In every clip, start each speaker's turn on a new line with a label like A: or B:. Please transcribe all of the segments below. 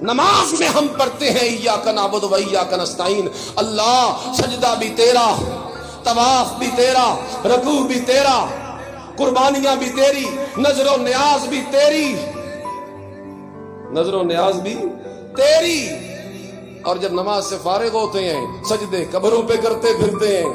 A: نماز میں ہم پڑھتے ہیں ایاک نعبد و ایاک نستعین، اللہ سجدہ بھی تیرا، طواف بھی تیرا، رکوع بھی تیرا، قربانیاں بھی تیری، نظر و نیاز بھی تیری، نظر و نیاز بھی تیری۔ اور جب نماز سے فارغ ہوتے ہیں سجدے قبروں پہ کرتے پھرتے ہیں،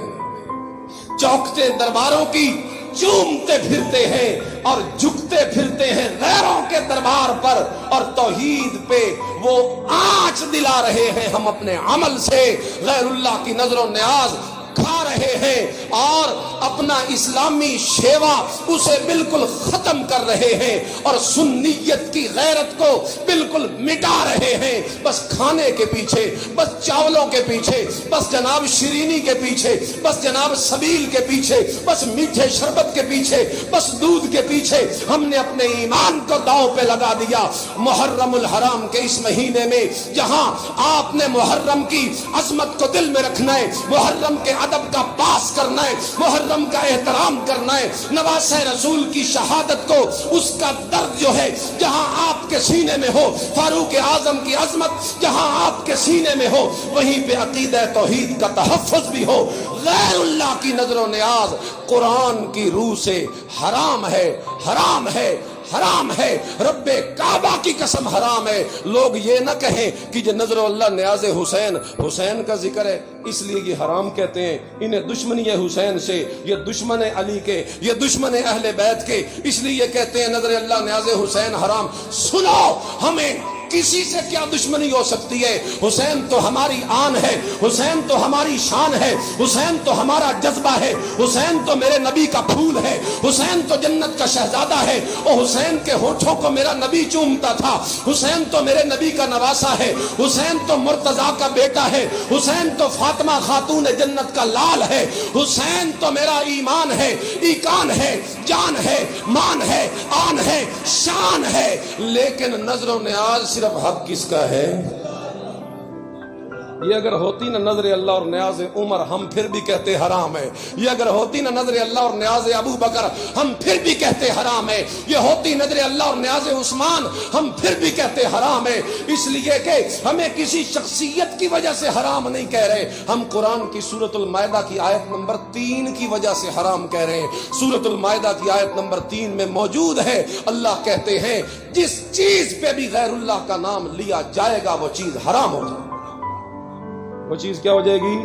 A: چوکتے درباروں کی چومتے پھرتے ہیں اور جھکتے پھرتے ہیں غیروں کے دربار پر، اور توحید پہ وہ آنچ دلا رہے ہیں ہم اپنے عمل سے، غیر اللہ کی نظر و نیاز کھا رہے ہیں اور اپنا اسلامی شیوا اسے بالکل ختم کر رہے ہیں، اور سنیت کی غیرت کو بالکل مٹا رہے ہیں، بس کھانے کے پیچھے، بس چاولوں کے پیچھے، بس جناب شیرینی کے پیچھے، بس جناب سبیل کے پیچھے، بس میٹھے شربت کے پیچھے، بس دودھ کے پیچھے ہم نے اپنے ایمان کو داؤ پہ لگا دیا۔ محرم الحرام کے اس مہینے میں جہاں آپ نے محرم کی عظمت کو دل میں رکھنا ہے، محرم کے ادب کا پاس کرنا ہے، محرم کا احترام کرنا ہے، نواسہ رسول کی شہادت کو، اس کا درد جو ہے جہاں آپ کے سینے میں ہو، فاروق اعظم کی عظمت جہاں آپ کے سینے میں ہو، وہیں پہ عقیدہ توحید کا تحفظ بھی ہو۔ غیر اللہ کی نظر و نیاز قرآن کی روح سے حرام ہے، حرام ہے، حرام ہے، رب کعبہ کی قسم حرام ہے۔ لوگ یہ نہ کہیں کہ جو نظر اللہ نیاز حسین، حسین کا ذکر ہے اس لیے یہ حرام کہتے ہیں، انہیں دشمنی ہے حسین سے، یہ دشمن ہے علی کے، یہ دشمن ہے اہل بیت کے، اس لیے یہ کہتے ہیں نظر اللہ نیاز حسین حرام۔ سنو، ہمیں کسی سے کیا دشمنی ہو سکتی ہے؟ حسین تو ہماری آن ہے، حسین تو ہماری شان ہے، حسین تو ہمارا جذبہ ہے، حسین تو میرے نبی کا پھول ہے، حسین تو جنت کا شہزادہ ہے، اور حسین کے ہونٹوں کو میرا نبی چومتا تھا، حسین تو میرے نبی کا نواسا ہے، حسین تو مرتضیٰ کا بیٹا ہے، حسین تو فاطمہ خاتون جنت کا لال ہے، حسین تو میرا ایمان ہے، ایکان ہے، جان ہے، مان ہے، آن ہے، شان ہے۔ لیکن نظر و نیاز صرف حق کس کا ہے؟ یہ اگر ہوتی نہ نظر اللہ اور نیاز عمر ہم پھر بھی کہتے حرام ہے، یہ اگر ہوتی نہ نظر اللہ اور نیاز ابو بکر ہم پھر بھی کہتے حرام ہے، یہ ہوتی نظر اللہ اور نیاز عثمان ہم پھر بھی کہتے حرام ہے۔ اس لیے کہ ہمیں کسی شخصیت کی وجہ سے حرام نہیں کہہ رہے، ہم قرآن کی سورۃ المائدہ کی آیت نمبر 3 کی وجہ سے حرام کہہ رہے ہیں۔ سورۃ المائدہ کی آیت نمبر 3 میں موجود ہے، اللہ کہتے ہیں جس چیز پہ بھی غیر اللہ کا نام لیا جائے گا وہ چیز حرام ہو جائے گی۔ وہ چیز کیا ہو جائے گی؟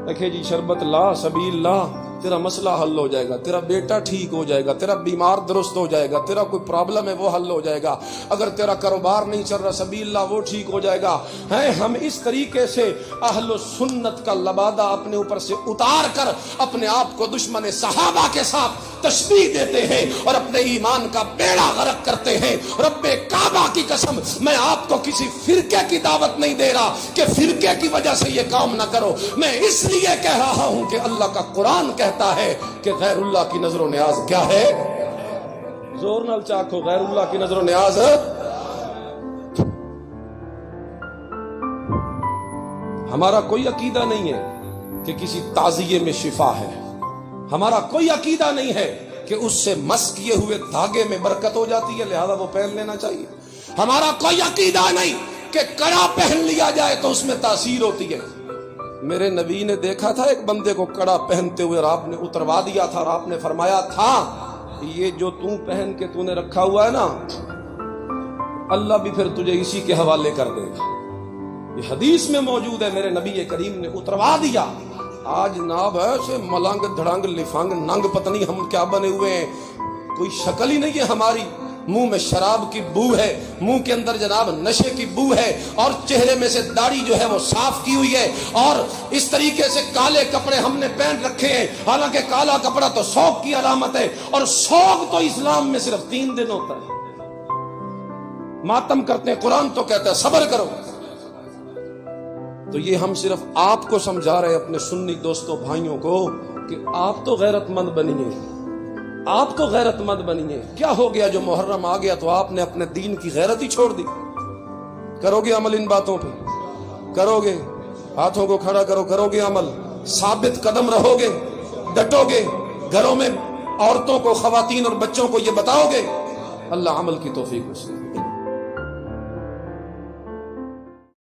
A: دیکھیں جی، شربت لا، سبیل لا، تیرا مسئلہ حل ہو جائے گا، تیرا بیٹا ٹھیک ہو جائے گا، تیرا بیمار درست ہو جائے گا، تیرا کوئی پرابلم ہے وہ حل ہو جائے گا، اگر تیرا کاروبار نہیں چل رہا سبیل اللہ وہ ٹھیک ہو جائے گا۔ ہم اس طریقے سے اہل سنت کا لبادہ اپنے اوپر سے اتار کر اپنے آپ کو دشمن صحابہ کے ساتھ تشبیہ دیتے ہیں اور اپنے ایمان کا بیڑا غرق کرتے ہیں۔ رب کعبہ کی قسم میں آپ کو کسی فرقے کی دعوت نہیں دے رہا کہ فرقے کی وجہ سے یہ کام نہ کرو، میں اس لیے کہہ رہا ہوں کہ اللہ کا قرآن کہتا ہے کہ غیر اللہ کی نظر و نیاز کیا ہے؟ زور نال چاکو، غیر اللہ کی نظر و نیاز ہے۔ ہمارا کوئی عقیدہ نہیں ہے کہ کسی تعزیے میں شفا ہے، ہمارا کوئی عقیدہ نہیں ہے کہ اس سے مس کیے ہوئے دھاگے میں برکت ہو جاتی ہے لہذا وہ پہن لینا چاہیے، ہمارا کوئی عقیدہ نہیں کہ کڑا پہن لیا جائے تو اس میں تاثیر ہوتی ہے۔ میرے نبی نے دیکھا تھا ایک بندے کو کڑا پہنتے ہوئے، اور آپ نے اتروا دیا تھا اور آپ نے فرمایا تھا یہ جو تو پہن کے تو نے رکھا ہوا ہے نا اللہ بھی پھر تجھے اسی کے حوالے کر دے گا۔ یہ حدیث میں موجود ہے، میرے نبی کریم نے اتروا دیا۔ آج جناب ایسے ملنگ دھڑنگ لفنگ ننگ پتنی ہم کیا بنے ہوئے ہیں، کوئی شکل ہی نہیں ہے ہماری، منہ میں شراب کی بو ہے، منہ کے اندر جناب نشے کی بو ہے، اور چہرے میں سے داڑھی جو ہے وہ صاف کی ہوئی ہے، اور اس طریقے سے کالے کپڑے ہم نے پہن رکھے ہیں، حالانکہ کالا کپڑا تو شوق کی علامت ہے، اور شوق تو اسلام میں صرف 3 دن ہوتا ہے۔ ماتم کرتے ہیں، قرآن تو کہتا ہے صبر کرو۔ تو یہ ہم صرف آپ کو سمجھا رہے اپنے سنی دوستوں بھائیوں کو کہ آپ تو غیرت مند بنیے، آپ تو غیرت مند بنیے۔ کیا ہو گیا جو محرم آ گیا تو آپ نے اپنے دین کی غیرت ہی چھوڑ دی؟ کرو گے عمل ان باتوں پہ؟ کرو گے؟ ہاتھوں کو کھڑا کرو، کرو گے عمل؟ ثابت قدم رہو گے؟ ڈٹو گے؟ گھروں میں عورتوں کو، خواتین اور بچوں کو یہ بتاؤ گے؟ اللہ عمل کی توفیق نصیب۔